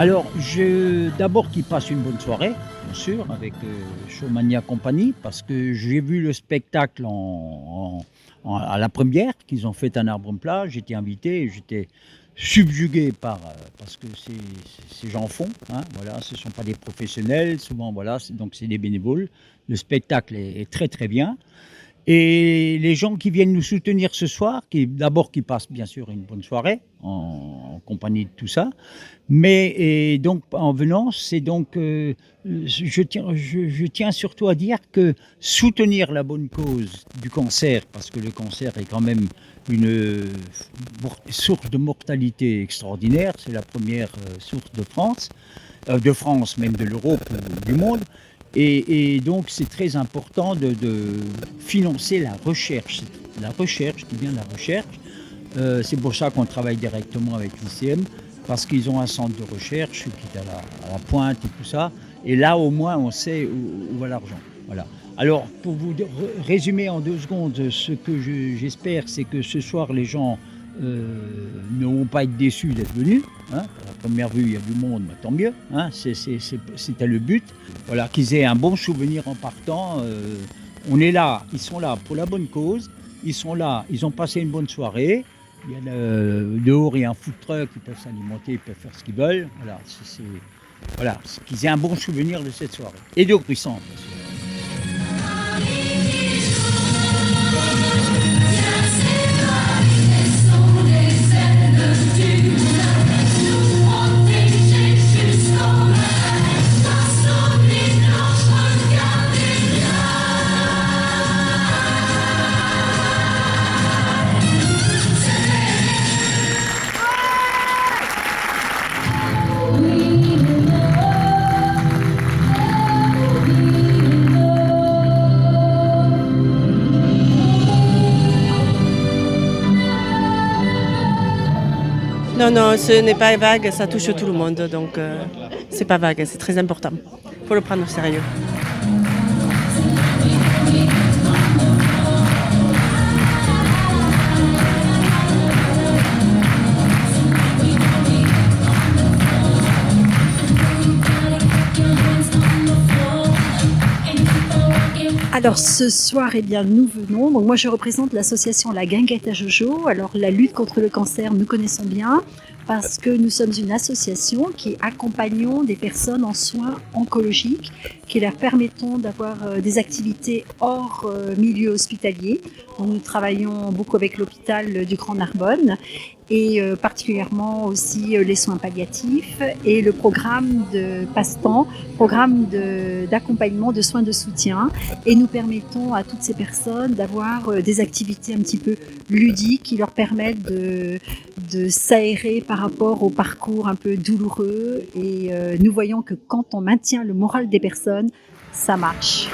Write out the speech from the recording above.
Alors, d'abord qu'ils passent une bonne soirée, bien sûr, avec Showmania Company, parce que j'ai vu le spectacle à la première qu'ils ont fait à Narbonne-Plat. J'étais invité et j'étais subjugué parce que ces gens font. Hein, voilà, ce ne sont pas des professionnels, souvent, voilà, donc c'est des bénévoles. Le spectacle est très très bien. Et les gens qui viennent nous soutenir ce soir, qui passent bien sûr une bonne soirée en compagnie de tout ça, mais et donc en venant, c'est donc je tiens surtout à dire que soutenir la bonne cause du cancer, parce que le cancer est quand même une source de mortalité extraordinaire, c'est la première source de France, même de l'Europe ou du monde. Et donc, c'est très important de financer la recherche. La recherche, je dis bien la recherche. C'est pour ça qu'on travaille directement avec l'ICM, parce qu'ils ont un centre de recherche qui est à la pointe et tout ça. Et là, au moins, on sait où va l'argent. Voilà. Alors, pour vous résumer en 2 secondes, ce que j'espère, c'est que ce soir, les gens ne vont pas être déçus d'être venus. Hein. À la première vue, il y a du monde, mais tant mieux. Hein. C'était le but. Voilà, qu'ils aient un bon souvenir en partant. On est là, ils sont là pour la bonne cause. Ils sont là, ils ont passé une bonne soirée. Il y a dehors, il y a un food truck, ils peuvent s'alimenter, ils peuvent faire ce qu'ils veulent. Voilà, qu'ils aient un bon souvenir de cette soirée. Et de Puissant, bien sûr. Non, non, ce n'est pas vague, ça touche tout le monde, donc c'est pas vague, c'est très important. Il faut le prendre au sérieux. Alors ce soir, eh bien, nous venons. Donc moi, je représente l'association La Guinguette à Jojo. Alors la lutte contre le cancer, nous connaissons bien parce que nous sommes une association qui accompagnons des personnes en soins oncologiques, qui leur permettons d'avoir des activités hors milieu hospitalier. Donc, nous travaillons beaucoup avec l'hôpital du Grand Narbonne et particulièrement aussi les soins palliatifs et le programme de passe-temps, programme d'accompagnement, de soins de soutien. Et nous permettons à toutes ces personnes d'avoir des activités un petit peu ludiques qui leur permettent de s'aérer par rapport au parcours un peu douloureux. Et nous voyons que quand on maintient le moral des personnes, ça marche.